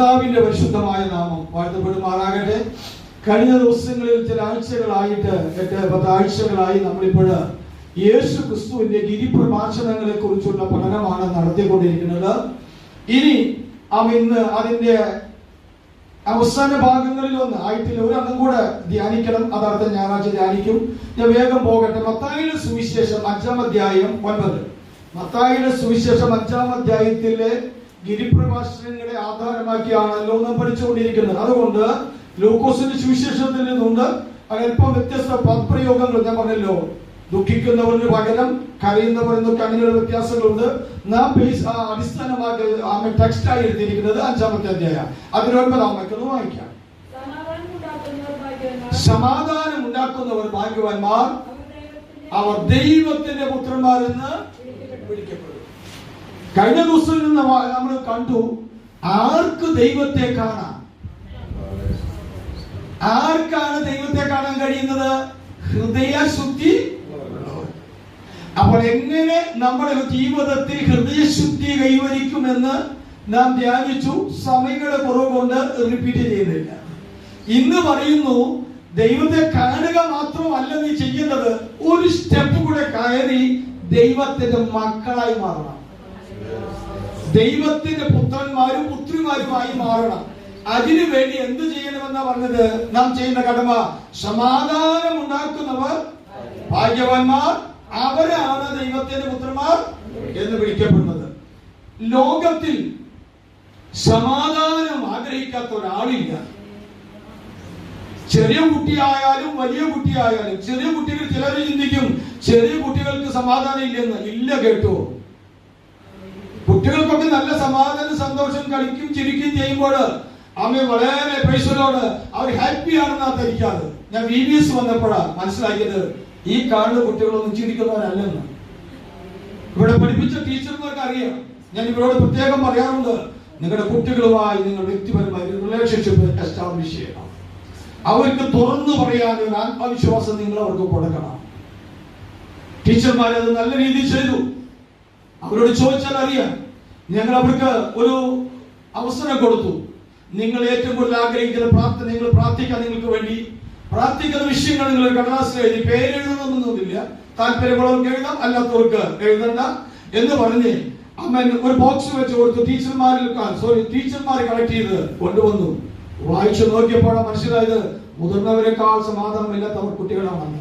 കർത്താവിന്റെ പരിശുദ്ധമായ നാമം വാഴ്ത്തപ്പെടുമാറാകട്ടെ. കഴിഞ്ഞ ദിവസങ്ങളിൽ ചില ആഴ്ചകളായിട്ട് 8-10 ആഴ്ചകളായി നമ്മളിപ്പോൾ യേശു ക്രിസ്തുവിന്റെ ഗിരിപ്രഭാഷണങ്ങളെ കുറിച്ചുള്ള പഠനമാണ് നടത്തിക്കൊണ്ടിരിക്കുന്നത്. ഇനി ഇന്ന് അതിന്റെ അവസാന ഭാഗങ്ങളിൽ ആയിട്ടില്ല, ഒരെണ്ണം കൂടെ ധ്യാനിക്കണം. അതടുത്ത ഞായറാഴ്ച ധ്യാനിക്കും. ഞാൻ വേഗം പോകട്ടെ. മത്തായിയുടെ സുവിശേഷം 5-ാം അധ്യായം 9. മത്തായിയുടെ സുവിശേഷം 5-ാം അധ്യായത്തിലെ ഗിരിപ്രഭാഷണങ്ങളെ ആധാരമാക്കിയാണല്ലോ നാം പഠിച്ചുകൊണ്ടിരിക്കുന്നത്. അതുകൊണ്ട് ലൂക്കോസിന്റെ സുവിശേഷത്തിൽ നിന്നുണ്ട് അല്പം വ്യത്യസ്ത പദപ്രയോഗങ്ങൾ. ഞാൻ പറഞ്ഞല്ലോ, ദുഃഖിക്കുന്നവരിന് പകരം കരയുന്നവർ എന്നൊക്കെ അങ്ങനെയുള്ള വ്യത്യാസങ്ങളുണ്ട്. നാം അടിസ്ഥാനമാക്കി ടെക്സ്റ്റായി എടുത്തിരിക്കുന്നത് 5-ാമത്തെ അധ്യായം. അതിൽ 9-ാം വാക്യം വായിക്കാം. സമാധാനം ഉണ്ടാക്കുന്നവർ ഭാഗ്യവാന്മാർ, അവർ ദൈവത്തിന്റെ പുത്രന്മാരെന്ന് വിളിക്കപ്പെടും. കഴിഞ്ഞ ദിവസത്തിൽ നിന്ന് നമ്മൾ കണ്ടു, ആർക്ക് ദൈവത്തെ കാണാം? ആർക്കാണ് ദൈവത്തെ കാണാൻ കഴിയുന്നത്? ഹൃദയശുദ്ധി. അപ്പോൾ എങ്ങനെ നമ്മുടെ ജീവിതത്തിൽ ഹൃദയശുദ്ധി കൈവരിക്കുമെന്ന് നാം ധ്യാനിച്ചു. സമയങ്ങളുടെ കുറവ് കൊണ്ട് റിപ്പീറ്റ് ചെയ്യുന്നില്ല. ഇന്ന് പറയുന്നു, ദൈവത്തെ കാണുക മാത്രമല്ല നീ ചെയ്യേണ്ടത്, ഒരു സ്റ്റെപ്പ് കൂടെ കയറി ദൈവത്തിന്റെ മക്കളായി മാറണം. ദൈവത്തിന്റെ പുത്രന്മാരും പുത്രിമാരുമായി മാറണം. അതിനു വേണ്ടി എന്ത് ചെയ്യണമെന്നാ പറഞ്ഞത്? നാം ചെയ്യുന്ന കടമ, സമാധാനം ഉണ്ടാക്കുന്നവർ ഭാഗ്യവാന്മാർ, അവരാണ് ദൈവത്തിന്റെ പുത്രന്മാർ എന്ന് വിളിക്കപ്പെടുന്നത്. ലോകത്തിൽ സമാധാനം ആഗ്രഹിക്കാത്ത ഒരാളില്ല. ചെറിയ കുട്ടിയായാലും വലിയ കുട്ടിയായാലും. ചെറിയ കുട്ടികൾ ചിലർ ചിന്തിക്കും ചെറിയ കുട്ടികൾക്ക് സമാധാനം ഇല്ലെന്ന്. ഇല്ല കേട്ടോ, കുട്ടികൾക്കൊക്കെ നല്ല സമാധാനം, സന്തോഷം, കളിക്കും ചിരിക്കും ചെയ്യുമ്പോൾ അമ്മ വളരെ പ്രൈസലോട് അവർ ഹാപ്പിയാണെന്നാ ധരിക്കാറ്. ഞാൻ VBS വന്നപ്പോഴാണ് മനസ്സിലാക്കിയത്, ഈ കാണുന്ന കുട്ടികളൊന്നും ചിരിക്കുന്നവരല്ലെന്ന്. ഇവിടെ പഠിപ്പിച്ച ടീച്ചർമാർക്ക് അറിയാം. ഞാൻ ഇവരോട് പ്രത്യേകം പറയാറുണ്ട്, നിങ്ങളുടെ കുട്ടികളുമായി നിങ്ങൾ വ്യക്തിപരമായി റിലേഷൻഷിപ്പ് എസ്റ്റാബ്ലിഷ് ചെയ്യണം. അവർക്ക് തുറന്നു പറയാൻ ഒരു ആത്മവിശ്വാസം നിങ്ങൾ അവർക്ക് കൊടുക്കണം. ടീച്ചർമാരത് നല്ല രീതിയിൽ ചെയ്തു. അവരോട് ചോദിച്ചാൽ അറിയാം. ഞങ്ങൾ അവർക്ക് ഒരു അവസരം കൊടുത്തു. നിങ്ങൾ ഏറ്റവും കൂടുതൽ ആഗ്രഹിക്കുന്ന പ്രാർത്ഥന, നിങ്ങൾ പ്രാർത്ഥിക്കാൻ, നിങ്ങൾക്ക് വേണ്ടി പ്രാർത്ഥിക്കുന്ന വിഷയങ്ങൾ നിങ്ങൾ കടലാസിൽ എഴുതി, പേരെഴുതണമെന്നൊന്നുമില്ല, താല്പര്യമുള്ളവർക്ക് എഴുതാം, അല്ലാത്തവർക്ക് എഴുതണ്ട എന്ന് പറഞ്ഞ് അമ്മ ഒരു ബോക്സ് വെച്ച് കൊടുത്തു. ടീച്ചർമാർ കളക്ട് ചെയ്ത് കൊണ്ടുവന്നു. വായിച്ചു നോക്കിയപ്പോഴാണ് മനസ്സിലായത്, മുതിർന്നവരെക്കാൾ സമാധാനമില്ലാത്തവർ കുട്ടികളാണെന്ന്.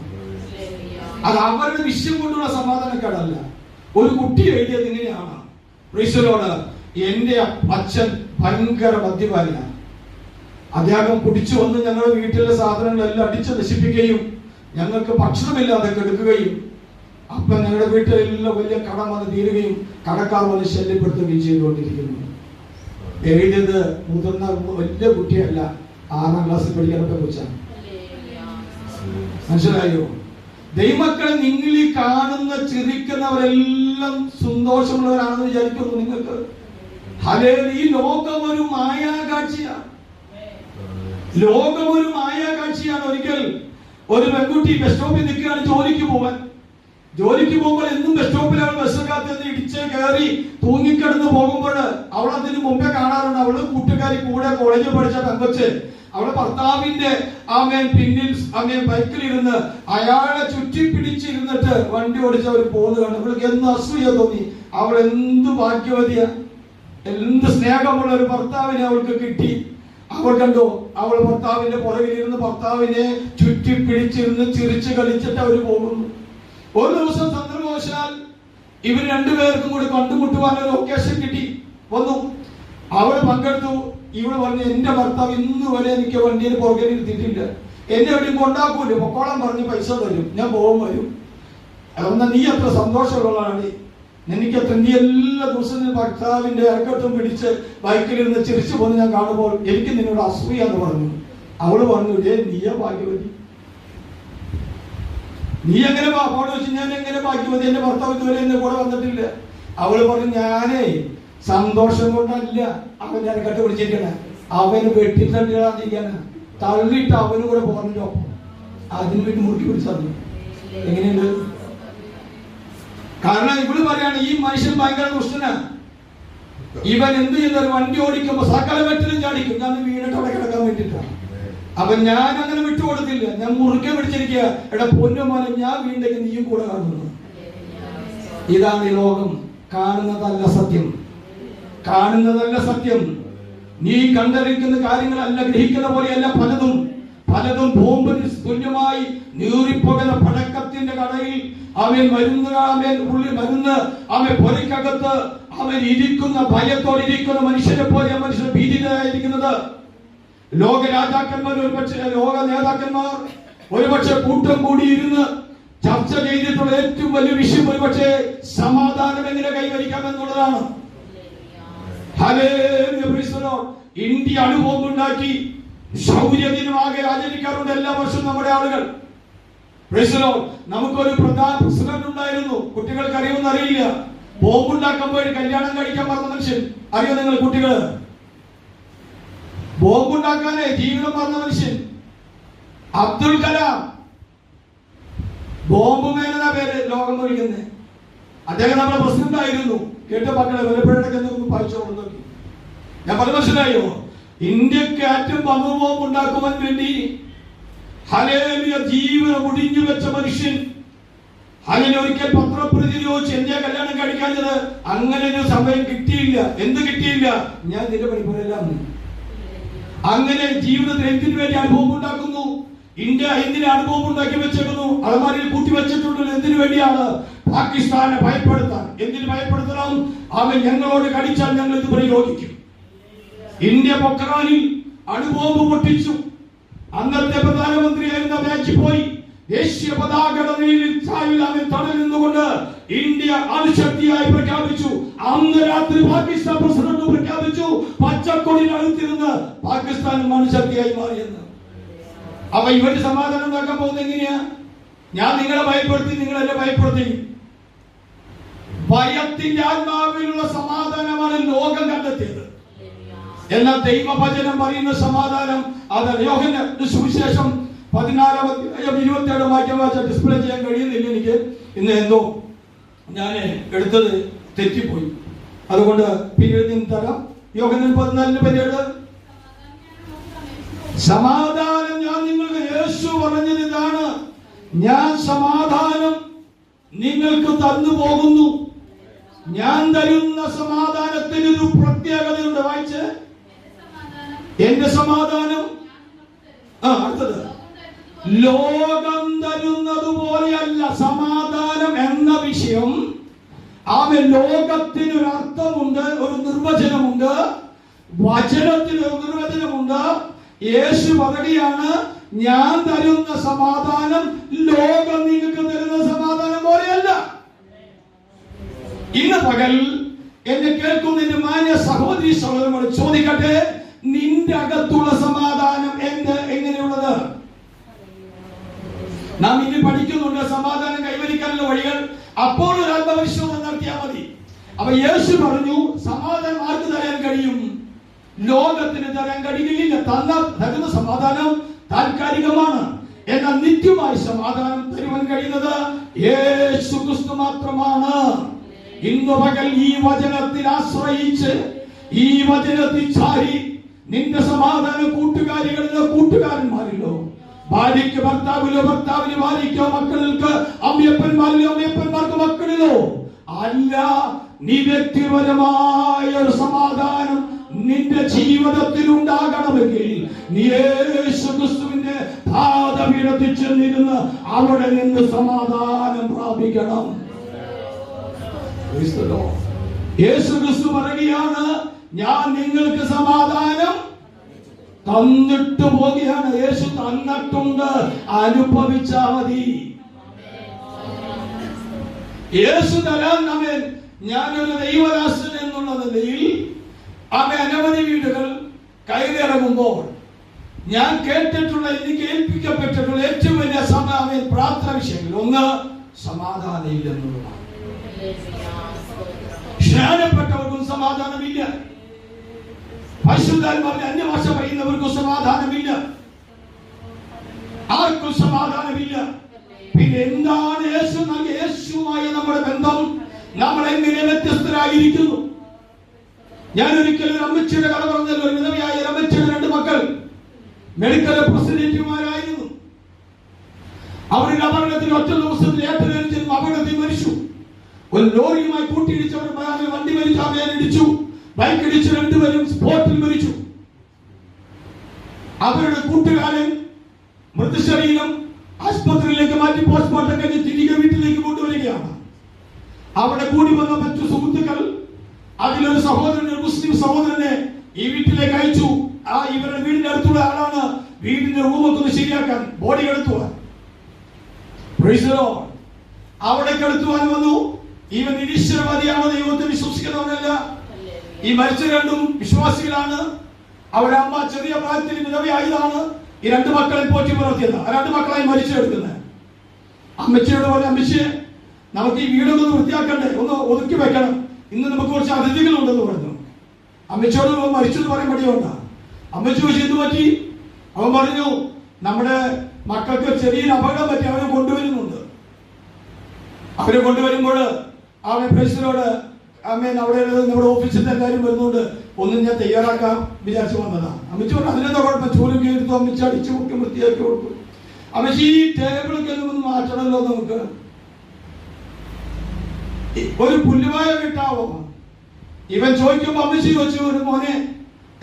അത് അവരുടെ വിഷയം കൊണ്ടുള്ള സമാധാനക്കേടല്ല. ഒരു കുട്ടി എഴുതിയത് ഇങ്ങനെയാണ്, പ്രീസലോട്, എന്റെ അച്ഛൻ ഭയങ്കര മദ്യപാനിയാണ്. അദ്ദേഹം കുടിച്ചു വന്ന് ഞങ്ങളുടെ വീട്ടിലെ സാധനങ്ങളെല്ലാം അടിച്ച് നശിപ്പിക്കുകയും ഞങ്ങൾക്ക് ഭക്ഷണമില്ലാതെ കെടുക്കുകയും അപ്പൊ ഞങ്ങളുടെ വീട്ടിലെല്ലാം വലിയ കടം വന്ന് തീരുകയും കടക്കാർ വന്ന് ശല്യപ്പെടുത്തുകയും ചെയ്തുകൊണ്ടിരിക്കുന്നു. എഴുതിയത് മുതിർന്ന വലിയ കുട്ടിയല്ല, 6-ാം ക്ലാസ്സിൽ പഠിക്കാനൊക്കെ കുറിച്ചാണ്. മനസ്സിലായോ? ദൈവമക്കളെ, നിങ്ങൾ ഈ കാണുന്ന ചിരിക്കുന്നവരെല്ലാം സന്തോഷമുള്ളവരാണെന്ന് വിചാരിക്കുന്നു നിങ്ങൾക്ക്? ഈ ലോകം ഒരു മായാകാഴ്ചയാണ്. ലോകം ഒരു മായാകാഴ്ചയാണ്. ഒരിക്കൽ ഒരു പെൺകുട്ടി ബസ് സ്റ്റോപ്പിൽ നിൽക്കുകയാണ് ജോലിക്ക് പോകാൻ. ജോലിക്ക് പോകുമ്പോൾ എന്നും ബസ് സ്റ്റോപ്പിൽ അവൾ ബസ്സിനകത്ത് ഇടിച്ച് കയറി തൂങ്ങിക്കിടന്ന് പോകുമ്പോൾ അവൾ അതിന് മുമ്പേ കാണാറുണ്ട്. അവള് കൂട്ടുകാരി കൂടെ കോളേജിൽ പഠിച്ച പെങ്കൊച്ച് അവളെ ഭർത്താവിന്റെ പിന്നിൽ ബൈക്കിൽ ഇരുന്ന് അയാളെ ചുറ്റി പിടിച്ചിരുന്നിട്ട് വണ്ടി ഓടിച്ച് അവർ പോകുന്നതാണ്. അവൾക്ക് എന്ത് അസൂയ തോന്നി. അവൾ എന്ത് ഭാഗ്യവതിയ, എന്ത് സ്നേഹമുള്ള ഒരു ഭർത്താവിനെ അവൾക്ക് കിട്ടി. അവൾ കണ്ടോ, അവൾ ഭർത്താവിന്റെ പുറകിലിരുന്ന് ഭർത്താവിനെ ചുറ്റി പിടിച്ചിരുന്ന് ചിരിച്ച് കളിച്ചിട്ട് അവർ പോകുന്നു. ഒരു ദിവസം സന്ദർഭവശാൽ ഇവർ രണ്ടുപേർക്കും കൂടി കണ്ടുമുട്ടുവാൻ ഒരു ഒക്കേഷൻ കിട്ടി വന്നു. അവൾ പങ്കെടുത്തു. ഇവള് പറഞ്ഞു, എന്റെ ഭർത്താവ് ഇന്ന് വരെ എനിക്ക് വണ്ടിയിൽ പുറകെ ഇരുത്തിയിട്ടില്ല, എന്നെ എവിടെയും കൊണ്ടാക്കൂല, പൊക്കോളം പറഞ്ഞ് പൈസ തരും, ഞാൻ പോകും വരും. അതൊന്നാ നീ അത്ര സന്തോഷമുള്ളതാണ്, എനിക്കത്ര നീ എല്ലാ ദിവസവും ഭർത്താവിന്റെ ഇറക്കത്തും പിടിച്ച് ബൈക്കിലിരുന്ന് ചിരിച്ചു പോന്ന് ഞാൻ കാണുമ്പോൾ എനിക്ക് നിന്നോട് അസൂയ എന്ന് പറഞ്ഞു. അവള് പറഞ്ഞു, നീയ ഭാഗ്യവതി, നീ എങ്ങനെ പാട് വെച്ച് ഞാൻ എങ്ങനെ ഭാഗ്യവതി, എന്റെ ഭർത്താവ് ഇതുവരെ എന്റെ കൂടെ വന്നിട്ടില്ല. അവള് പറഞ്ഞു, ഞാനേ സന്തോഷം കൊണ്ടല്ല അവൻ ഞാൻ കട്ട് പിടിച്ചിരിക്കണേ, അവന് വെട്ടിത്തള്ളിയാതിരിക്കാന് തള്ളിയിട്ട് അവന് കൂടെ പോകണല്ലോ. അതിന് വേണ്ടി മുറുക്കി പിടിച്ചു. എങ്ങനെയുണ്ട്? കാരണം ഇവള് പറയാണ്, ഈ മനുഷ്യൻ ഭയങ്കര ദുഷ്ടനാണ്. ഇവൻ എന്ത് ചെയ്യുന്ന വണ്ടി ഓടിക്കുമ്പോ സകല വെട്ടിലും ചാടിക്കും. ഞാൻ വീണിട്ട് അവിടെ കിടക്കാൻ വേണ്ടിയിട്ടാണ്. അപ്പൊ ഞാൻ അങ്ങനെ വിട്ടുകൊടുത്തില്ല. ഞാൻ മുറുക്കെ പിടിച്ചിരിക്കുക. എടാ പൊന്നുമോനെ, ഞാൻ വീണ്ടെങ്കിൽ നീയും കൂടെ കാണുന്നു. ഇതാണ് ഈ ലോകം. കാണുന്നതല്ല സത്യം, കാണുന്നതല്ല സത്യം. നീ കണ്ടറിയിക്കുന്ന കാര്യങ്ങളല്ല, ഗ്രഹിക്കുന്ന പോലെയല്ല. പലതും ബോംബിന് തുല്യമായി നീറിപ്പോകുന്ന പടക്കത്തിന്റെ കടയിൽ അവൻ മരുന്ന് അവൻ പൊരക്കകത്ത് അവൻ ഇരിക്കുന്ന ഭയത്തോടിരിക്കുന്ന മനുഷ്യരെ പോലെ മനുഷ്യർ ഭീതിതരായിരിക്കുന്നത്. ലോക രാജാക്കന്മാർ ലോക നേതാക്കന്മാർ ഒരുപക്ഷെ കൂട്ടം കൂടിയിരുന്ന് ചർച്ച ചെയ്തിട്ടുള്ള ഏറ്റവും വലിയ വിഷയം ഒരുപക്ഷെ സമാധാനം എങ്ങനെ കൈവരിക്കാം എന്നുള്ളതാണ്. ഇന്ത്യ അണുബോംബുണ്ടാക്കി ശൗര്യദിനമാകെ ആചരിക്കാറുണ്ട് എല്ലാ വർഷവും നമ്മുടെ ആളുകൾ. നമുക്കൊരു പ്രധാന പ്രസിഡന്റ് ഉണ്ടായിരുന്നു. കുട്ടികൾക്ക് അറിയുമെന്ന് അറിയില്ല. ബോംബുണ്ടാക്കാൻ പോയി കല്യാണം കഴിക്കാൻ പറഞ്ഞ മനുഷ്യൻ അറിയോ നിങ്ങൾ കുട്ടികള്? ബോംബുണ്ടാക്കാനേ ജീവിതം പറഞ്ഞ മനുഷ്യൻ അബ്ദുൽ കലാം. ബോംബ് മേന പേര് ലോകം ഒഴിക്കുന്നത്. അദ്ദേഹം നമ്മുടെ പ്രസിഡന്റ് ആയിരുന്നു. കേട്ട മക്കളെ വലപ്പോഴൊക്കെ വായിച്ചോളൂ. ഞാൻ പറഞ്ഞ മനസ്സിലായോ? ഇന്ത്യക്ക് ആറ്റം ബോംബ് ഉണ്ടാക്കുവാൻ വേണ്ടി ഹല്ലേലൂയ ജീവിതം ഒടിഞ്ഞു വെച്ച മനുഷ്യൻ. ഒരിക്കൽ പത്രപ്രതിനിധി ചോദിച്ചു, എന്റെ കല്യാണം കഴിക്കാഞ്ഞത്? അങ്ങനെ ഒരു സമയം കിട്ടിയില്ല. എന്ത് കിട്ടിയില്ല? ഞാൻ നിന്റെ പഠിപ്പല്ല. അങ്ങനെ ജീവിതത്തിൽ എന്തിനു വേണ്ടി അനുഭവം ഉണ്ടാക്കുന്നു? ഇന്ത്യ എന്തിന് അനുഭവം ഉണ്ടാക്കി വെച്ചേക്കുന്നു? അലമാരിയിൽ കൂട്ടി വെച്ചിട്ടുണ്ടല്ലോ. എന്തിനു വേണ്ടിയാണ്? പാകിസ്ഥാനെ ഭയപ്പെടുത്താൻ. എന്തിനു ഭയപ്പെടുത്തണം? അവൻ ഞങ്ങളോട് കടിച്ചാൽ ഞങ്ങൾ ഇത് പ്രയോഗിക്കും. ഇന്ത്യ പൊക്രാനിൽ അണുബോംബ് പൊട്ടിച്ചു. അന്നത്തെ പ്രധാനമന്ത്രിയായിരുന്ന വാജ്പേയി പോയി ദേശീയ പതാകയുടെ അവൻ തടഞ്ഞുകൊണ്ട് ഇന്ത്യ അണുശക്തിയായി പ്രഖ്യാപിച്ചു. അന്ന് രാത്രി പാകിസ്ഥാൻ പ്രസിഡന്റ് പ്രഖ്യാപിച്ചു പച്ചക്കൊടിയിൽ അടുത്തിരുന്ന് പാകിസ്ഥാൻ അണുശക്തിയായി മാറിയെന്ന്. അപ്പൊ ഇവര് സമാധാനം ഉണ്ടാക്കാൻ പോകുന്നത് എങ്ങനെയാ? ഞാൻ നിങ്ങളെ ഭയപ്പെടുത്തി, നിങ്ങൾ എന്നെ ഭയപ്പെടുത്തി. ഭയത്തിന്റെ ആത്മാവിലുള്ള സമാധാനമാണ് ലോകം കണ്ടെത്തിയത്. എന്നാൽ ദൈവവചനം പറയുന്ന സമാധാനം അത് യോഹന്നാന്റെ സുവിശേഷം 14:27 വാക്യം വായിച്ച ഡിസ്പ്ലേ ചെയ്യാൻ കഴിയുന്നില്ല എനിക്ക്. ഇന്ന് എന്തോ ഞാൻ എടുത്തത് തെറ്റിപ്പോയി. അതുകൊണ്ട് പിന്നീട് തരാം. യോഹന്നാൻ 14:17 സമാധാനം ഞാൻ നിങ്ങൾക്ക്, യേശു പറഞ്ഞത് ഇതാണ്, ഞാൻ സമാധാനം നിങ്ങൾക്ക് തന്നു പോകുന്നു. ഞാൻ തരുന്ന സമാധാനത്തിന് ഒരു പ്രത്യേകതയുണ്ട്. വായിച്ച്, എന്റെ സമാധാനം അടുത്തത് ലോകം തരുന്നത് പോലെയല്ല. സമാധാനം എന്ന വിഷയം ലോകത്തിന് ഒരു അർത്ഥമുണ്ട്, ഒരു നിർവചനമുണ്ട്. വചനത്തിന് ഒരു നിർവചനമുണ്ട്. യേശു പറയുകയാണ്, ഞാൻ തരുന്ന സമാധാനം ലോകം നിങ്ങൾക്ക് തരുന്ന സമാധാനം പോലെയല്ല. ഇന്ന് പകൽ എന്നെ കേൾക്കുന്ന എന്റെ മാന്യ സഹോദരി സഹോദരനോട് ചോദിക്കട്ടെ, നിന്റെ അകത്തുള്ള സമാധാനം എങ്ങനെയുള്ളത്? നാം ഇനി പഠിക്കുന്നുണ്ട് സമാധാനം കൈവരിക്കാനുള്ള വഴികൾ. അപ്പോൾ ഒരു ആത്മപരിശോധന നടത്തിയാൽ മതി. അപ്പൊ യേശു പറഞ്ഞു, സമാധാനം ആർക്ക് തരാൻ കഴിയും? ലോകത്തിന് തരാൻ കഴിയുകയില്ല. തരുന്ന സമാധാനം താൽക്കാലികമാണ്. എന്നാൽ നിത്യമായ സമാധാനം തരുവാൻ കഴിയുന്നത് യേശു ക്രിസ്തു മാത്രമാണ്. ഇന്ന് പകൽ ഈ വചനത്തിൽ ആശ്രയിച്ച്, ഈ വചനത്തിൽ ചാരി നിന്റെ സമാധാന കൂട്ടുകാരികളിലോ കൂട്ടുകാരന്മാരിലോ, ഭാര്യയ്ക്ക് ഭർത്താവിലോ ഭർത്താവിന് ഭാര്യയ്ക്കോ, മക്കൾക്ക് അമ്മയപ്പന്മാരിലോ അമ്മയപ്പന്മാർക്ക് മക്കളിലോ അല്ല, നീ വ്യക്തിപരമായ ഒരു സമാധാനം നിന്റെ ജീവിതത്തിൽ ഉണ്ടാകണമെങ്കിൽ നീ യേശു ക്രിസ്തുവിന്റെ പാദപീഠത്തിൽ ചെന്നിരുന്ന് അവിടെ നിന്ന് സമാധാനം പ്രാപിക്കണം. യേശു ക്രിസ്തു പറയുകയാണ്, ഞാൻ നിങ്ങൾക്ക് സമാധാനം തന്നിട്ട് പോകുകയാണ്. യേശു തന്നിട്ടുണ്ട്, അനുഭവിച്ചാ മതി. യേശു തരാൻ അവൻ, ഞാനൊരു ദൈവദാസൻ എന്നുള്ള നിലയിൽ അനവധി വീടുകൾ കയറിയിറങ്ങുമ്പോൾ ഞാൻ കേട്ടിട്ടുള്ള, എനിക്ക് ഏൽപ്പിക്കപ്പെട്ടിട്ടുള്ള ഏറ്റവും വലിയ പ്രാർത്ഥന വിഷയങ്ങൾ ഒന്ന് സമാധാനം ഇല്ലെന്നുള്ളതാണ്. സ്നാനപ്പെട്ടവർക്കും സമാധാനമില്ല. പരിശുദ്ധാത്മാവിൽ അന്യഭാഷ പറയുന്നവർക്കും സമാധാനമില്ല. ആർക്കും സമാധാനമില്ല. പിന്നെ എന്താണ് യേശു നൽകിയ യേശുവുമായ നമ്മുടെ ബന്ധം? നമ്മൾ എങ്ങനെ വ്യത്യസ്തരായിരിക്കുന്നു? രമച്ചിയുടെ കഥ പറഞ്ഞല്ലോ. വിധവയായ രമച്ചിയുടെ 2 മക്കൾ മെഡിക്കൽ റെപ്രസെന്റേറ്റീവുമാരായിരുന്നു. അവരുടെ അപകടത്തിൽ ഒറ്റ ദിവസത്തിൽ ഏറ്റവും അപകടത്തിൽ മരിച്ചു. ഒരു ലോറിയുമായി കൂട്ടിയിടിച്ചവർ വണ്ടി മരിച്ചു, അവരിടിച്ചു. ബൈക്ക് ഇടിച്ച് 2 പേരും സ്പോട്ടിൽ മരിച്ചു. അവരുടെ കൂട്ടുകാരൻ മൃതശരീരം ആശുപത്രിയിലേക്ക് മാറ്റി പോസ്റ്റ്മോർട്ടം കഴിഞ്ഞ് തിരികെ വീട്ടിലേക്ക് കൊണ്ടുവരികയാണ്. അവിടെ കൂടി വന്ന മറ്റു സുഹൃത്തുക്കൾ അതിലൊരു സഹോദരൻ, ഒരു മുസ്ലിം സഹോദരനെ ഈ വീട്ടിലേക്ക് അയച്ചു. ഇവരുടെ വീടിന്റെ അടുത്തുള്ള ആളാണ്. വീടിന്റെ റൂമൊക്കെ ഒന്ന് ശരിയാക്കാൻ, ബോഡി എടുത്തുവാൻ. അവിടെ എടുത്തുവാൻ വന്നു. ഇവൻ നിരീശ്വരവാദിയാണോ, ദൈവത്തെ വിശ്വസിക്കുന്നവനല്ല. ഈ മരിച്ച 2 വിശ്വാസികളാണ്. അവരുടെ അമ്മ ചെറിയ പ്രായത്തിൽ വിധവയായതാണ്. ഈ 2 മക്കളെ പോറ്റി പുലർത്തിയത്. 2 മക്കളായി മരിച്ചെടുക്കുന്നത്. അമ്മച്ചിയോട് പോലെ, അമ്മച്ചിയെ നമുക്ക് ഈ വീടൊക്കെ ഒന്ന് വൃത്തിയാക്കണ്ടേ, ഒന്ന് ഒതുക്കി വെക്കണം, ഇന്ന് നമുക്ക് കുറച്ച് അതിഥികളുണ്ടെന്ന് പറഞ്ഞു. അമ്മച്ചിയോട് മരിച്ചു എന്ന് പറയാൻ മടിയുണ്ടാ. അമ്മച്ചി ചോദിച്ചു എന്ത് പറ്റി? അവൻ പറഞ്ഞു നമ്മുടെ മക്കൾക്ക് ചെറിയൊരു അപകടം പറ്റി, അവരെ കൊണ്ടുവരുന്നുണ്ട്. അവരെ കൊണ്ടുവരുമ്പോൾ അവൻ പ്രസിനോട് അമ്മേൻ അവിടെ നമ്മുടെ ഓഫീസിൽ എല്ലാവരും വരുന്നുണ്ട്, ഒന്നും ഞാൻ തയ്യാറാക്കാൻ വിചാരിച്ചു വന്നതാ. അമ്മച്ചി പറഞ്ഞു അതിനെന്താ കുഴപ്പം, ചോലും കേട്ടു. അമ്മച്ചി അടിച്ചു മുക്കി വൃത്തിയാക്കി കൊടുക്കും. അമ്മച്ചി ഈ ടേബിളൊക്കെ ഒന്ന് മാറ്റണല്ലോ, നമുക്ക് ഒരു പുല്ലുവായ കിട്ടാവോ? ഇവൻ ചോദിക്കുമ്പോ അമ്മച്ചി ചോദിച്ചു, ഒരു മോനെ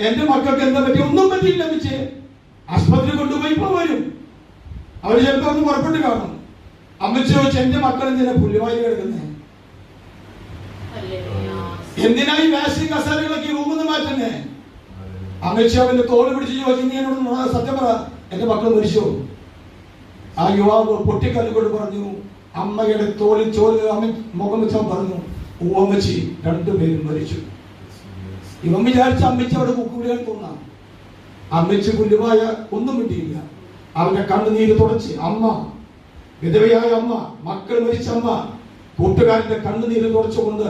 എന്റെ മക്കൾക്ക് എന്താ പറ്റി? ഒന്നും പറ്റിയില്ല അമ്മച്ചി, ആശുപത്രി കൊണ്ടുപോയി ഇപ്പൊ വരും. അവര് ചിലപ്പോ ഒന്ന് പുറപ്പെട്ട് കാണും. അമ്മച്ചി ചോദിച്ചു എന്റെ മക്കൾ എന്തിനാ പുല്ലുവായി കിടക്കുന്നേ? എന്തിനായി വാശി കസാരകളൊക്കെ റൂമിൽ നിന്ന് മാറ്റുന്നേ? അമ്മച്ചി അവന്റെ തോള് പിടിച്ച് ചോദിച്ചു, നീ എന്നോട് സത്യം പറ, എന്റെ മക്കൾ മരിച്ചോ? ആ യുവാവ് പൊട്ടിക്കല്ലുകൊണ്ട് പറഞ്ഞു, അമ്മയുടെ തോളിൽ മുഖം വെച്ചാൽ പറഞ്ഞു, അമ്മച്ചി 2 പേരും മരിച്ചു. ഇവൻ വിചാരിച്ച അമ്മച്ചി അവിടെ കുക്കുവിളിയാൻ തോന്നാം. അമ്മച്ചി പുല്ലുവായ ഒന്നും കിട്ടിയില്ല. അവന്റെ കണ്ണുനീര് തുടച്ച് അമ്മ, വിധവയായ അമ്മ, മക്കൾ മരിച്ച അമ്മ, കൂട്ടുകാരന്റെ കണ്ണുനീര് തുടച്ചുകൊണ്ട്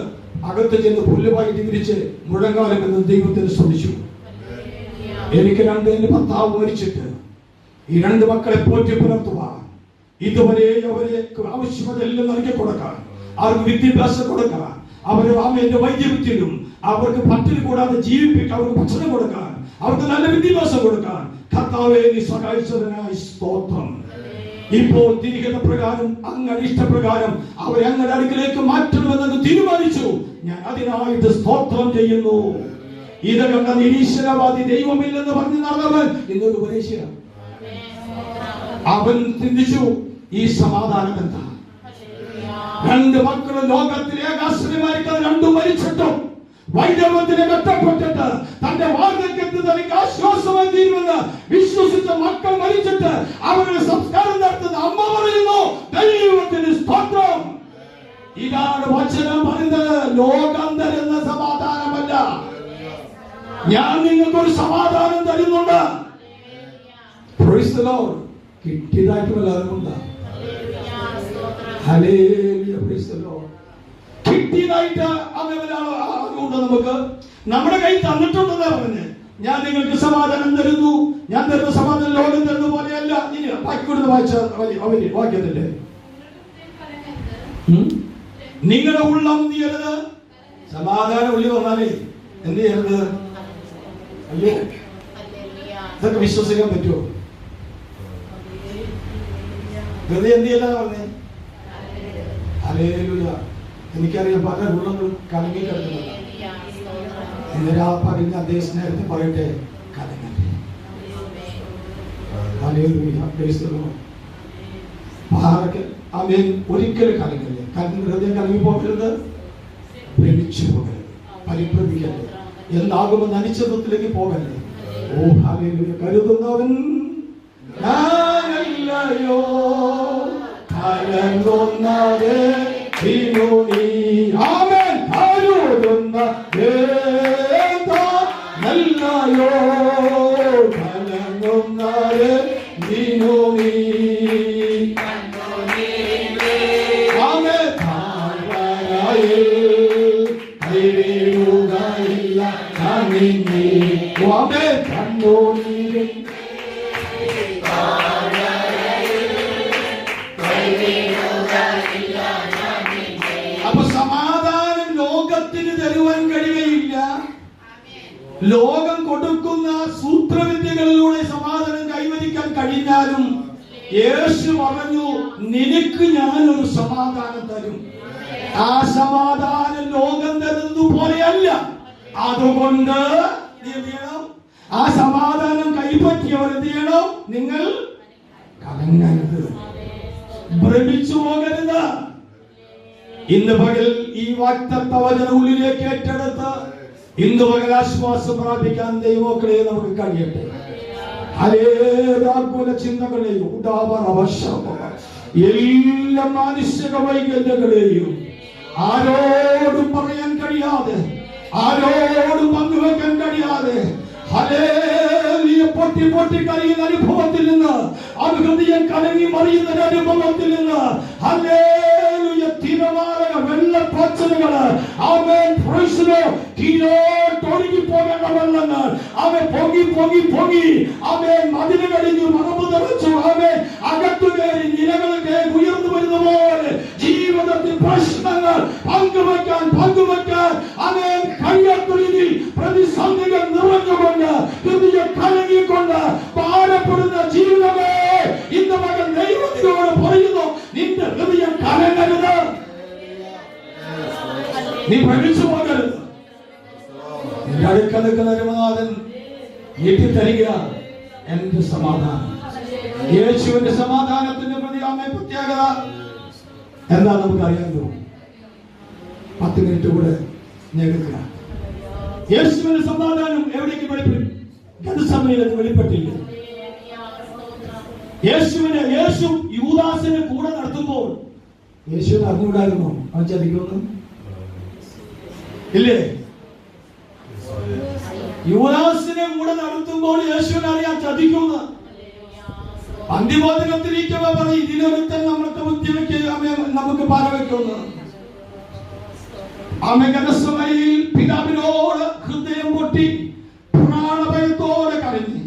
അകത്ത് ചെന്ന് പുല്ലുവായിട്ട് വിരിച്ച് മുഴങ്കാലം എന്ന് ദൈവത്തിന് സ്തുതിച്ചു. എനിക്ക് എന്റെ ഭർത്താവ് മരിച്ചിട്ട് ഈ 2 മക്കളെ പോറ്റി പുലർത്തുവാൻ, ഇതുവരെ അവരെ ആവശ്യമെല്ലാം നൽകി കൊടുക്കാൻ, അവർക്ക് വിദ്യാഭ്യാസം കൊടുക്കാൻ, അവരെ അമ്മയുടെ വൈദ്യവിദ്യയിലും അവർക്ക് പട്ടിണി കൂടാതെ ജീവിപ്പിക്കാൻ, അവർക്ക് ഭക്ഷണം കൊടുക്കാൻ, അവർക്ക് നല്ല വിദ്യാഭ്യാസം കൊടുക്കാൻ കർത്താവേ നീ സഹായിച്ചതിനായി സ്തോത്രം. ഇപ്പോൾ തിരികെ പ്രകാരം അങ്ങയുടെ ഇഷ്ടപ്രകാരം അവരെ അങ്ങയുടെ അടുക്കിലേക്ക് മാറ്റണമെന്ന് തീരുമാനിച്ചു. ഞാൻ അതിനായിട്ട് സ്തോത്രം ചെയ്യുന്നു. ഇത് കണ്ട നിരീശ്വരവാദി, ദൈവമില്ലെന്ന് പറഞ്ഞു നടന്നവൻ ഇന്നൊരു ഉപദേശിയ. അവൻ ചിന്തിച്ചു ഈ സമാധാനം എന്താ? 2 മക്കളും ലോകത്തിലെ ഏകാശ്രയമായിരിക്കും, 2 മരിച്ചിട്ടും വൈദ്യവത്തിന് കഷ്ടപ്പെട്ടിട്ട് തന്റെ വാർദ്ധക്യത്തിൽ തനിക്ക് ആശ്വാസമായി തീരുമെന്ന് വിശ്വസിച്ച മക്കൾ മരിച്ചിട്ട് അവരുടെ സംസ്കാരം നടത്തുന്ന അമ്മ പറയുന്നു ദൈവത്തിന് സ്തോത്രം. ഇതാണ് വചനം പറയുന്നത്. ലോകം തരുന്ന സമാധാനമല്ല, ഞാൻ നിങ്ങൾക്കൊരു സമാധാനം തരുന്നുണ്ട്. കിട്ടിയതായിട്ട് വല്ലതുമുണ്ട്? കിട്ടിയതായിട്ട് അതുകൊണ്ട് നമുക്ക് നമ്മുടെ കൈ തന്നിട്ടുണ്ടെന്നാ പറഞ്ഞ്, ഞാൻ നിങ്ങൾക്ക് സമാധാനം തരുന്നു, ഞാൻ തരുന്ന സമാധാനം ലോകം തരുന്ന പോലെയല്ല. ഇനി ബാക്കി കൊടുത്ത് വായിച്ച അവര് വാക്യത്തില്ലേ, നിങ്ങളുടെ ഉള്ളം എന്ത് ചെയ്യരുത്? സമാധാനം ഉള്ളി വന്നാലേ എന്ത് ചെയ്യരുത്? അയ്യോ, ഇതൊക്കെ വിശ്വസിക്കാൻ പറ്റുമോ? വെറുതെ എന്ത് ചെയ്യല പറഞ്ഞേ? ഹല്ലേലൂയ. എനിക്കറിയാം പല ഉള്ളങ്ങളും കലങ്ങി കിടക്കുന്നതാണ്. ഇന്നലെ പറഞ്ഞ അതേ സ്നേഹത്തെ പറയട്ടെ, കലങ്ങട്ടെ. ഹല്ലേലൂയ. ഒരിക്കലും കലങ്ങല്ലേ. ഹൃദയം കലങ്ങി പോകരുത്, ഭ്രമിച്ചു പോകരുത്, പരിഭ്രമിക്കരുത്, എന്താകുമെന്ന് അനിശ്ചിതത്വത്തിലേക്ക് പോകരുത്. ഓ ഹല്ലേലൂയ. കരുതുന്നവൻ ഞാനല്ലയോ, കലങ്ങുന്നവേ ആമേൻ. കരുതുന്ന നല്ലയോ, കലങ്ങുന്നവേ നീ അപ്പൊ സമാധാനം ലോകത്തിന് തരുവാൻ കഴിയുകയില്ല. ലോകം കൊടുക്കുന്ന സൂത്രവിദ്യകളിലൂടെ സമാധാനം കൈവരിക്കാൻ കഴിഞ്ഞാലും യേശു പറഞ്ഞു, നിനക്ക് ഞാനൊരു സമാധാനം തരും. ആ സമാധാനം ലോകം തരുന്നത് പോലെയല്ല. അതുകൊണ്ട് എന്ത് ചെയ്യണം? ആ സമാധാനം കൈപ്പറ്റിയവർ എന്ത് ചെയ്യണം? നിങ്ങൾ കലങ്ങരുത്, ഭ്രമിച്ചു പോകരുത്. ഇന്ന് പകൽ ഈ വാഗ്ദത്ത വചനം ഉള്ളിലേക്ക് ഏറ്റെടുത്ത് ഇന്ന് പകൽ ആശ്വാസം പ്രാപിക്കാൻ ദൈവമക്കളെ നമുക്ക് കഴിയട്ടെ. അലേതാകുല ചിന്തകളെയും എല്ലാ മാനുഷിക വൈകല്യങ്ങളെയും ആരോടും പറയാൻ കഴിയാതെ, ആരോടും പങ്കുവെക്കാൻ കഴിയാതെ പൊട്ടി പൊട്ടി കരയുന്ന അനുഭവത്തിൽ നിന്ന്, അത് ഹൃദയം കലങ്ങി മറിയുന്ന അനുഭവത്തിൽ നിന്ന് തിരമാലക വെള്ളപ്പാച്ചലുകള് ഒഴുകി പോകേണ്ട വെള്ളങ്ങൾ അവൻ പൊങ്ങി പൊങ്ങി പൊങ്ങി അവൻ മതില് കഴിഞ്ഞു, മറമ്പ് തെളിച്ചു, അവൻ അകത്തു കയറി നിലകളൊക്കെ ഉയർന്നു വരുന്ന പോലെ ജീവിതത്തിൽ പ്രശ്നങ്ങൾ പങ്കുവെക്കാൻ അവൻ കയ്യത്തൊഴിലിൽ പ്രതിസന്ധികൾ നിറഞ്ഞുകൊണ്ട് ഹൃദയം കലങ്ങിക്കൊണ്ട് ഭാരപ്പെടുന്ന ജീവിതമേ, ഇന്ന് മകൻ ദൈവത്തിനോട് പറയുന്നു, നിന്റെ ഹൃദയം കലങ്ങരുത്, നീ ഭ്രമിച്ചു പോകരുത്. നിന്റെ അടുക്കൽ നിൽക്കുന്ന നാഥൻ നീട്ടിത്തരിക എന്റെ സമാധാനം. യേശുവിന്റെ സമാധാനത്തിന്റെ പ്രത്യേകത എന്താ നമുക്കറിയാമല്ലോ? 10 മിനിറ്റ് കൂടെ നേടുക. യേശുവിന്റെ സമാധാനം എവിടേക്ക് വെളിപ്പെട്ടു? ഗെത്സമനയിലേക്ക് വെളിപ്പെട്ടില്ല. യേശു യൂദാസിനെ കൂടെ നടത്തുമ്പോൾ യേശുവിന് അറിഞ്ഞുകൂടായിരുന്നോ അവൻ ചതിക്കുന്നു? ഇല്ലേ? യൂദാസിനെ കൂടെ നടത്തുമ്പോൾ യേശുവിനെ അറിയാൻ ചതിക്കുന്നു. അന്തിമോചനത്തിരിക്കുമ്പോ പറയും, ഇതിലൊരുത്തൻ നമ്മൾക്ക് ബുദ്ധിവെക്കുക, നമുക്ക് പാലവെക്കുന്നു. ഗെത്സമനയിൽ പിതാവിനോട് ഹൃദയം പൊട്ടി പ്രാണഭയത്തോടെ കരഞ്ഞു.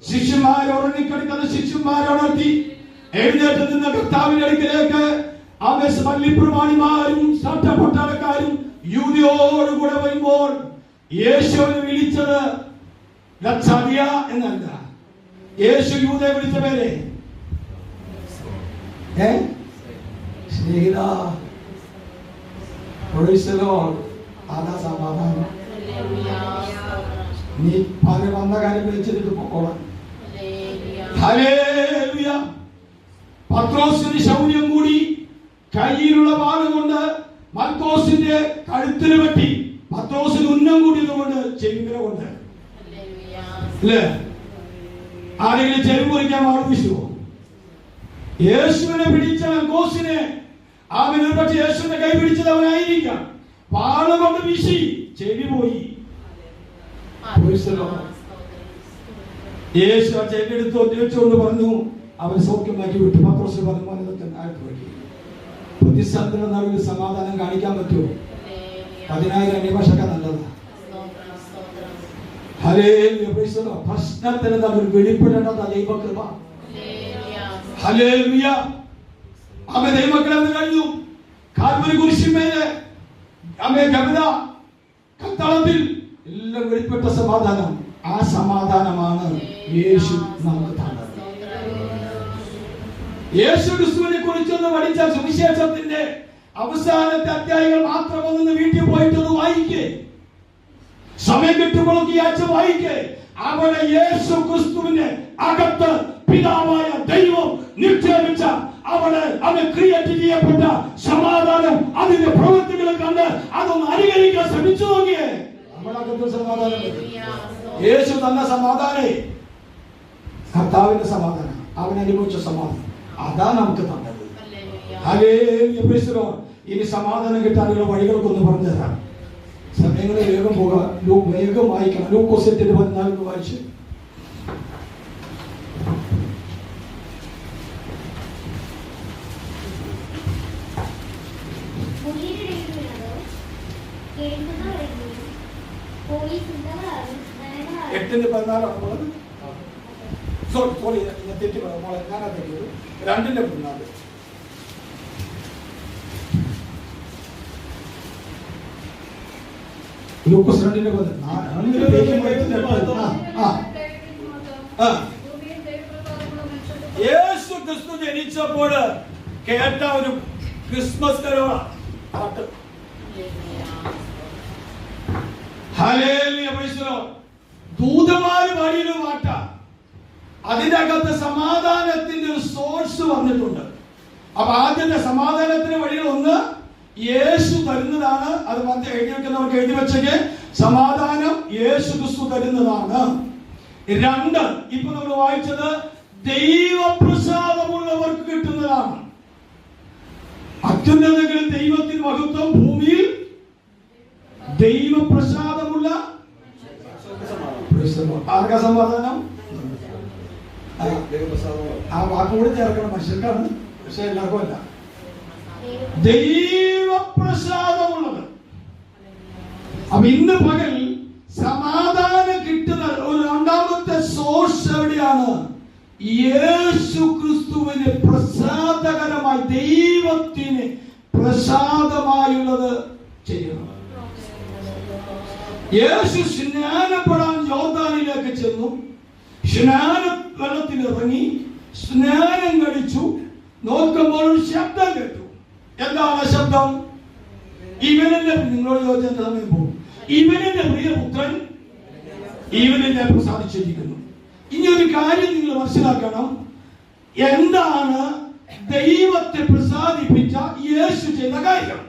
ശിഷ്യന്മാരോടൊന്നിക്കടിക്കുന്ന ശിഷ്യന്മാരോടൊത്തി എഴുന്നേറ്റ് നിന്ന കർത്താവിന്റെ അടുക്കിലേക്ക് പള്ളിപ്രമാണിമാരും പട്ടാളക്കാരും യൂദയോടുകൂടെ വരുമ്പോൾ യേശുവിനെ വിളിച്ചത് ലക്ഷാദിയ എന്നല്ല. യേശു യൂദയെ വിളിച്ച പേരെ സ്നേഹിത, അതാ സമാധാനം. നീ പല വന്ന കാര്യം വെച്ചിട്ട് പോകണം. പത്രോസിന് ശൗര്യം കൂടി കയ്യിലുള്ള വാളുകൊണ്ട് മർക്കോസിന്റെ കഴുത്തിന് വെട്ടി. പത്രോസിന് ഉന്നം കൂടിയതുകൊണ്ട് ചെവിര കൊണ്ട് അല്ലേ? ആരെങ്കിലും ചെവി മുറിക്കാൻ വാൾ വീശുമോ? യേശുവിനെ പിടിച്ച മർക്കോസിനെ അവന് പക്ഷെ യേശുവിനെ കൈ പിടിച്ചത് അവനായിരിക്കാം. വാള് കൊണ്ട് വീശി ചെവി പോയി. യേശു ആ ചെവി എടുത്ത് ഒറ്റവെച്ചുകൊണ്ട് പറഞ്ഞു, അവൻ സൗഖ്യമാക്കി വിട്ടു. പത്രോസ് പറഞ്ഞു, പ്രതിസന്ധിയുടെ നടുവിൽ സമാധാനം കാണിക്കാൻ പറ്റുമോ? 10,000 അന്യഭാഷക്കാർ നല്ലതാ. പ്രശ്നത്തിന് നടുവിൽ വെളിപ്പെടേണ്ടതാ ദൈവകൃപ. അവൻ ദൈവമക്കളെന്ന് കഴിഞ്ഞു. കാൽവരി കുരിശിന്മേലെ ഗബിത കത്തളത്തിൽ എല്ലാം വെളിപ്പെട്ട സമാധാനം. ആ സമാധാനമാണ് യേശു നമുക്ക് തന്നത്. യേശു ക്രിസ്തുവിനെ കുറിച്ചൊന്ന് പഠിച്ച സുവിശേഷത്തിന്റെ അവസാനത്തെ അധ്യായങ്ങൾ മാത്രം ഒന്ന് വീട്ടിൽ പോയിട്ടൊന്ന് വായിക്കേ. സമയം കിട്ടുമ്പോഴൊക്കെ ഈ ആഴ്ച വായിക്കേ. അവിടെ യേശു ക്രിസ്തുവിന്റെ അകത്ത് പിതാവായ ദൈവം നിക്ഷേപിച്ച അവന് ക്രിയേറ്റ് ചെയ്യപ്പെട്ട സമാധാനം, അതിന്റെ പ്രവൃത്തികളെ കണ്ട് അതൊന്ന് അനുകരിക്കാൻ ശ്രമിച്ചു നോക്കിയേ. നമ്മുടെ അകത്ത് സമാധാനം, യേശു തന്ന സമാധാനേ കർത്താവിന്റെ സമാധാനം, അവൻ അനുഭവിച്ച സമാധാനം, അതാ നമുക്ക് തന്നത്. ഇനി സമാധാനം കിട്ടാനുള്ള വഴികൾക്കൊന്ന് പറഞ്ഞു തരാം. സമയങ്ങളെ വേഗം പോകാം. വേഗം വായിക്കണം. ലൂക്കോസ് 8:14 വായിച്ച്. സോറി, ഞാൻ തെറ്റി പറയാം. ഞാനാ തെറ്റിയത്. 2:14. ലൂക്കോസ് 2:10. യേശു ക്രിസ്തു ജനിച്ചപ്പോൾ കേട്ട ഒരു ക്രിസ്മസ് കരോളാണ് പാട്ട്. Hallelujah, praise the lord. ദൂതന്മാര് പാടിയൊരു പാട്ടാ. അതിന്റെ അകത്ത് സമാധാനത്തിന്റെ ഒരു സോഴ്സ് വന്നിട്ടുണ്ട്. അപ്പൊ ആദ്യത്തെ സമാധാനത്തിന്റെ വഴികൾ ഒന്ന് യേശു തരുന്നതാണ്. അത് എഴുതി വെക്കുന്നവർക്ക് എഴുതി വെച്ചെങ്കിൽ സമാധാനം യേശു ക്രിസ്തു തരുന്നതാണ്. രണ്ട്, ഇപ്പൊ നമ്മൾ വായിച്ചത് ദൈവപ്രസാദമുള്ളവർക്ക് കിട്ടുന്നതാണ്. അത്യുന്നതങ്ങളിൽ ദൈവത്തിന് മഹത്വം, ഭൂമിയിൽ ദൈവപ്രസാദമുള്ള ആർക്കാ സമാധാനം? ആ വാക്കുകൂടി ചേർക്കണം, മനുഷ്യർക്കാണ്, പക്ഷെ എല്ലാവർക്കും അല്ല. ദൈവപ്രസാദമുള്ളത്. അപ്പൊ ഇന്ന് പകൽ സമാധാനം കിട്ടുന്ന ഒരു രണ്ടാമത്തെ സോഴ്സ് എവിടെയാണ്? യേശു ക്രിസ്തുവിന് പ്രസാദകരമായി, ദൈവത്തിന് പ്രസാദമായുള്ളത് ചെയ്യണം. യേശു സ്നാനപ്പെടാൻ യോർദാനിലേക്ക് ചെന്നു. സ്നാന വെള്ളത്തിൽ ഇറങ്ങി സ്നാനം കഴിച്ചു. നോക്കുമ്പോൾ ഒരു ശബ്ദം കേട്ടു. എന്താണ് ശബ്ദം? ഇവനെന്റെ, നിങ്ങളോട് ചോദിച്ച സമയം പോകും, ഇവനെന്റെ പ്രിയപുത്രൻ, ഇവനെന്നെ പ്രസാദിച്ചിരിക്കുന്നു. ഇനി ഒരു കാര്യം നിങ്ങൾ മനസ്സിലാക്കണം. എന്താണ് ദൈവത്തെ പ്രസാദിപ്പിച്ച യേശു ചെയ്ത കാര്യം?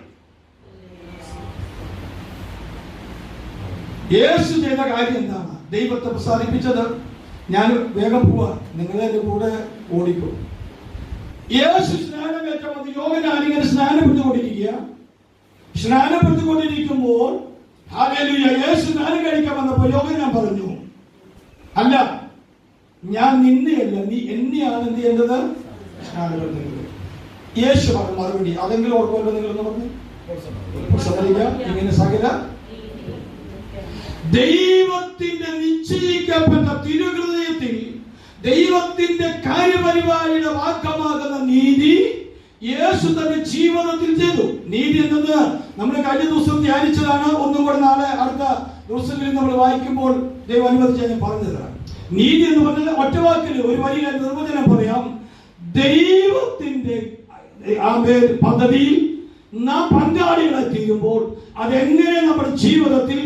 യേശു ചെയ്ത കാര്യം എന്താണ്? ദൈവത്തെ പ്രസാദിപ്പിച്ചത്. ഞാൻ വേഗം പോവാ, നിങ്ങളെ എന്റെ കൂടെ ഓടിക്കും. യേശു സ്നാനമേറ്റ വന്ന് യോഹന്നാനിങ്ങനെ സ്നാനപ്പെടുത്തിക്കൊണ്ടിരിക്കുക. സ്നാനപ്പെടുത്തിക്കൊണ്ടിരിക്കുമ്പോൾ ഹല്ലേലൂയ, യേശു സ്നാനം കഴിക്കാൻ വന്നപ്പോൾ യോഹന്നാൻ പറഞ്ഞു, അല്ല, ഞാൻ നിന്നെയല്ല, നീ എന്നെയാണ് എന്ത് ചെയ്യേണ്ടത്? സ്നാനപ്പെടുത്തുന്നത്. യേശു പറഞ്ഞു മറുപടി, അതെങ്കിലും ഓർക്കുമല്ലോ നിങ്ങളെന്ന് പറഞ്ഞു. ഇങ്ങനെ സകല ദൈവത്തിന്റെ നിശ്ചയിക്കപ്പെട്ട തിരുഹൃദയത്തിൽ ദൈവത്തിന്റെ കാര്യപരിപാടിയുടെ വാക്കമാകുന്ന നീതി യേശു തന്റെ ജീവിതത്തിൽ ചെയ്തു. നീതി എന്നത് നമ്മൾ കഴിഞ്ഞ ദിവസം ധ്യാനിച്ചതാണ്. ഒന്നും കൂടെ നാളെ അടുത്ത ദിവസങ്ങളിൽ നമ്മൾ വായിക്കുമ്പോൾ ദൈവം അനുവദിച്ചാൽ ഞാൻ പറഞ്ഞതാണ്. നീതി എന്ന് പറഞ്ഞാൽ ഒറ്റ വാക്കിൽ ഒരു വലിയ നിർവചനം പറയാം. ദൈവത്തിന്റെ പദ്ധതിയിൽ നാം പങ്കാളികളെ തീരുമ്പോൾ അതെങ്ങനെ നമ്മുടെ ജീവിതത്തിൽ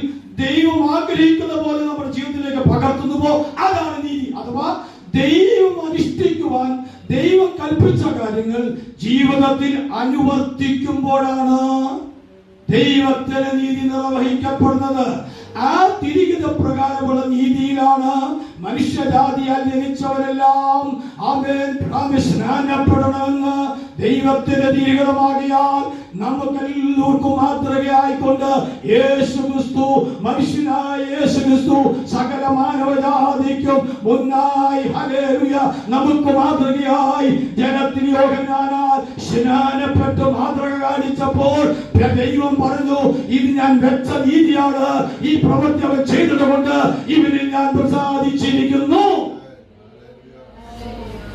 ദൈവം ആഗ്രഹിക്കുന്ന പോലെ നമ്മുടെ ജീവിതത്തിലേക്ക് പകർത്തുന്നുവോ അതാണ് നീതി. അഥവാ ദൈവം അനുഷ്ഠിക്കുവാൻ ദൈവം കൽപ്പിച്ച കാര്യങ്ങൾ ജീവിതത്തിൽ അനുവർത്തിക്കുമ്പോഴാണ് ദൈവത്തിന്റെ നീതി നിർവഹിക്കപ്പെടുന്നത്. ആ തിരികെ പ്രകാരമുള്ള നീതിയിലാണ് മനുഷ്യജാതിയാൽ ജനിച്ചവരെല്ലാം സ്നാനപ്പെടണമെന്ന് ദൈവത്തിന്റെ തീരുമാനമാകിയാൽ നമുക്കെല്ലാവർക്കും മാതൃകയായിക്കൊണ്ട് യേശു ക്രിസ്തു, മനുഷ്യനായ യേശു ക്രിസ്തു സകല മാനവജാതിക്കും മുന്നായി ഹല്ലേലൂയ നമുക്ക് മാതൃകയായി ജനത്തിൽ യോഹന്നാനാൽ സ്നാനപ്പെട്ട് മാതൃക കാണിച്ചപ്പോൾ ദൈവം പറഞ്ഞു, ഇത് ഞാൻ വെച്ച നീതിയാണ്, ഈ പ്രവൃത്തി അവൻ ചെയ്തതുകൊണ്ട് ഇവനിൽ ഞാൻ പ്രസാദിച്ചിരിക്കുന്നു.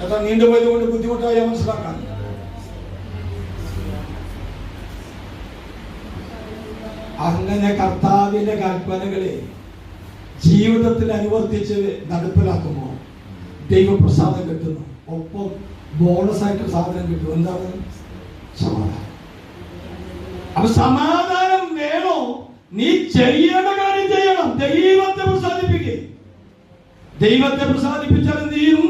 എത്ര നീണ്ടുപോയതുകൊണ്ട് ബുദ്ധിമുട്ടായി മനസ്സിലാക്കാൻ. അങ്ങനെ കർത്താവിന്റെ കൽപ്പനകളെ ജീവിതത്തിൽ അനുവർത്തിച്ച് നടപ്പിലാക്കുമ്പോൾ ദൈവപ്രസാദം കിട്ടുന്നു. ഒപ്പം ബോണസായിട്ട് സാധനം കിട്ടും. എന്താണ്? സമാധാനം. അപ്പൊ സമാധാനം വേണോ? നീ ചെയ്യേണ്ട കാര്യം ചെയ്യണം. ദൈവത്തെ പ്രസാദിപ്പിക്കുക. ദൈവത്തെ പ്രസാദിപ്പിച്ചാൽ എന്ത് ചെയ്യും?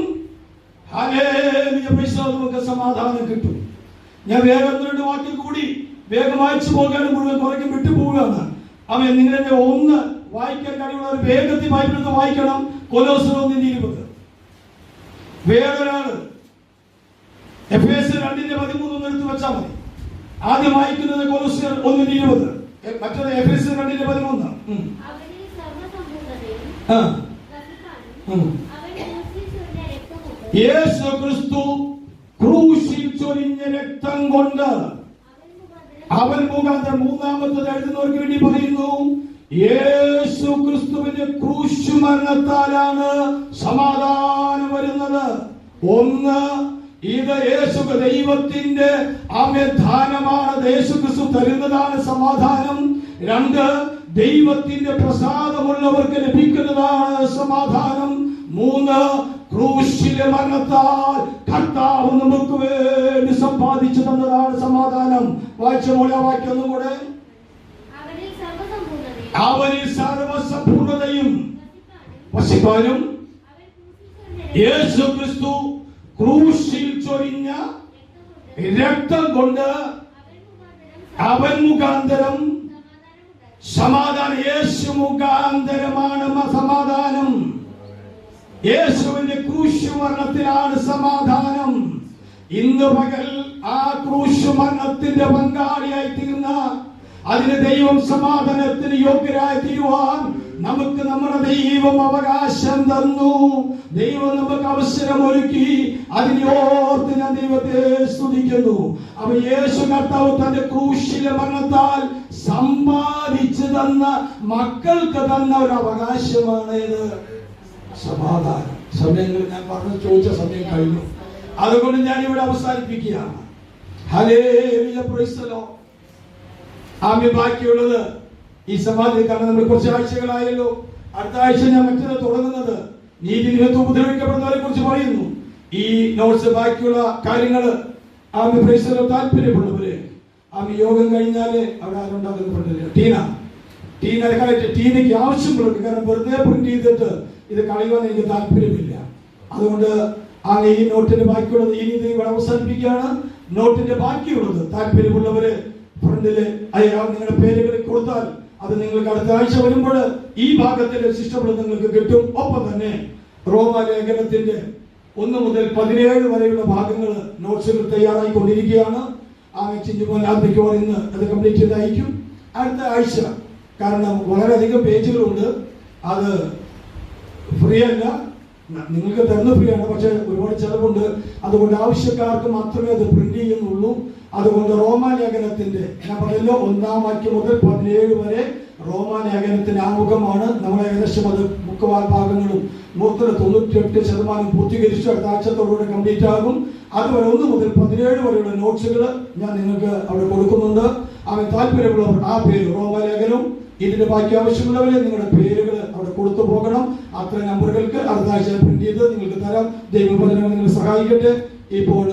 നമുക്ക് സമാധാനം കിട്ടും. ഞാൻ വേഗം 2 വാക്കിൽ കൂടി വേഗം വായിച്ചു പോകാനും മുഴുവൻ കുറയ്ക്കും വിട്ടുപോവുകയാണ്. അവൻ നിങ്ങളെ ഒന്ന് വായിക്കാൻ കഴിവുള്ള വേഗത്തിൽ ബൈബിളിൽ വായിക്കണം. കൊലോസ്യർ 1:20. വേറൊരാള് എഫേസ്യർ 2:13 എടുത്ത് വെച്ചാൽ മതി. ആദ്യം വായിക്കുന്നത് കൊലോസ്യർ 1:20, മറ്റൊരു എഫേസ്യർ 2:13. യേശു ക്രിസ്തു ക്രൂശിൽ ചൊരിഞ്ഞ രക്തം കൊണ്ട് അവൻ മുഖാന്തരം, മൂന്നാമത്തത് എഴുതുന്നവർക്ക് വേണ്ടി പറയുന്നു, യേശു ക്രിസ്തുവിന്റെ ക്രൂശ് മരണത്താലാണ് സമാധാനം വരുന്നത്. ഒന്ന്, ഇത് യേശു ദൈവത്തിന്റെ ദാനമാണ്. യേശു ക്രിസ്തു തരുന്നതാണ് സമാധാനം. 2, ദൈവത്തിന്റെ പ്രസാദമുള്ളവർക്ക് ലഭിക്കുന്നതാണ് സമാധാനം. 3, ക്രൂശിലെ മരണത്താൽ കർത്താവ് നമുക്ക് വേണ്ടി സമ്പാദിച്ചു തന്നതാണ് സമാധാനം. വായിച്ച പോലെ വാക്യം ഒന്നും കൂടെ. അവനിൽ സർവസമ്പൂർണതയും വസിപ്പാനും യേശു ക്രിസ്തു ക്രൂശിൽ ചൊരിഞ്ഞ രക്തം കൊണ്ട് അവൻ മുഖാന്തരം സമാധാനം. യേശു മുഖാന്തരമാണ് സമാധാനം. യേശുവിന്റെ ക്രൂശ് മരണത്തിലാണ് സമാധാനം. ഇന്ന് പകൽ ആ ക്രൂശ് മരണത്തിന്റെ പങ്കാളിയായി തീർന്ന, അതിന് ദൈവം സമാധാനത്തിന് യോഗ്യരായി തീരുവാൻ നമുക്ക് നമ്മുടെ ദൈവം അവകാശം തന്നു. ദൈവം നമുക്ക് അവസരം ഒരുക്കി. അതിനോർത്ത് ഞാൻ ദൈവത്തെ സ്തുതിക്കുന്നു. അവ യേശു കർത്താവ് തന്റെ ക്രൂശിലെ മരണത്താൽ സമ്പാദിച്ചു തന്ന, മക്കൾക്ക് തന്ന ഒരു അവകാശമാണ് ഇത്, സമാധാനം. സമയങ്ങൾ ഞാൻ പറഞ്ഞു ചോദിച്ച സമയം കഴിഞ്ഞു. അതുകൊണ്ട് ഞാൻ ഇവിടെ അവസാനിപ്പിക്കുകയാണ്. Hallelujah, praise the lord. Amen. ബാക്കിയുള്ളത് ഈ സമാധി, കാരണം നമ്മൾ കുറച്ച് ആഴ്ചകളായല്ലോ. അടുത്ത ആഴ്ച ഞാൻ മറ്റൊന്ന് തുടങ്ങുന്നത് നീതി നിമിത്തം ഉപദ്രവിക്കപ്പെടുന്നവരെ കുറിച്ച് പറയുന്നു. ഈ നോട്ട്സ് ബാക്കിയുള്ള കാര്യങ്ങള് ആമേൻ, പ്രൈസ് ദി ലോർഡ്. താല്പര്യമുള്ളവര് ആമേൻ, യോഗം കഴിഞ്ഞാല് അവിടെ ആരുണ്ടാകുന്ന ടീനയ്ക്ക് ആവശ്യമുള്ളത്, കാരണം വെറുതെ പ്രിന്റ് ചെയ്തിട്ട് ഇത് കളയുവാൻ എനിക്ക് താല്പര്യമില്ല. അതുകൊണ്ട് ഈ നോട്ടിന്റെ ബാക്കിയുള്ളത് ഇനി ഇത് ഇവിടെ അവസാനിപ്പിക്കുകയാണ്. നോട്ടിന്റെ ബാക്കിയുള്ളത് താല്പര്യമുള്ളവര് ഫ്രണ്ടില് നിങ്ങളുടെ പേരുകൾ കൊടുത്താൽ അത് നിങ്ങൾക്ക് അടുത്ത ആഴ്ച വരുമ്പോൾ ഈ ഭാഗത്തിലെ ശിഷ്ടഫലം നിങ്ങൾക്ക് കിട്ടും. ഒപ്പം തന്നെ റോമാലേഖനത്തിന്റെ 1 മുതൽ 17 വരെയുള്ള ഭാഗങ്ങൾ നോട്ട്സുകൾ തയ്യാറായിക്കൊണ്ടിരിക്കുകയാണ്. ചിഞ്ചുമോൻ ഇന്ന് അത് കംപ്ലീറ്റ് ചെയ്ത് അയക്കും അടുത്ത ആഴ്ച. കാരണം വളരെയധികം പേജുകളുണ്ട്. അത് ഫ്രീ അല്ല, നിങ്ങൾക്ക് തരുന്ന ഫ്രീ ആണ്, പക്ഷെ ഒരുപാട് ചെലവുണ്ട്. അതുകൊണ്ട് ആവശ്യക്കാർക്ക് മാത്രമേ അത് പ്രിന്റ് ചെയ്യുന്നുള്ളൂ. അതുകൊണ്ട് റോമാലേഖനത്തിന്റെ ഞാൻ പറഞ്ഞല്ലോ 1-ാം വാക്യം മുതൽ 17 വരെ റോമാലേഖനത്തിന്റെ ആമുഖമാണ്. നമ്മൾ ഏകദേശം അത് മുക്കാൽ ഭാഗങ്ങളും 98% പൂർത്തീകരിച്ചു. അടുത്ത ആഴ്ചത്തോടുകൂടെ കംപ്ലീറ്റ് ആകും. അതുവരെ 1 മുതൽ 17 വരെയുള്ള നോട്ട്സുകൾ ഞാൻ നിങ്ങൾക്ക് അവിടെ കൊടുക്കുന്നുണ്ട്. അവൻ താല്പര്യമുള്ളവർ ആ പേര് റോമാലേഖനം ഇതിന്റെ ബാക്കി ആവശ്യമുള്ളവരെ നിങ്ങളുടെ പേരുകൾ അവിടെ കൊടുത്തു പോകണം. അത്ര നമ്പറുകൾക്ക് അടുത്ത ആഴ്ച പ്രിന്റ് ചെയ്ത് നിങ്ങൾക്ക് തരാം. ദൈവം നിങ്ങളെ സഹായിക്കട്ടെ. ഇപ്പോൾ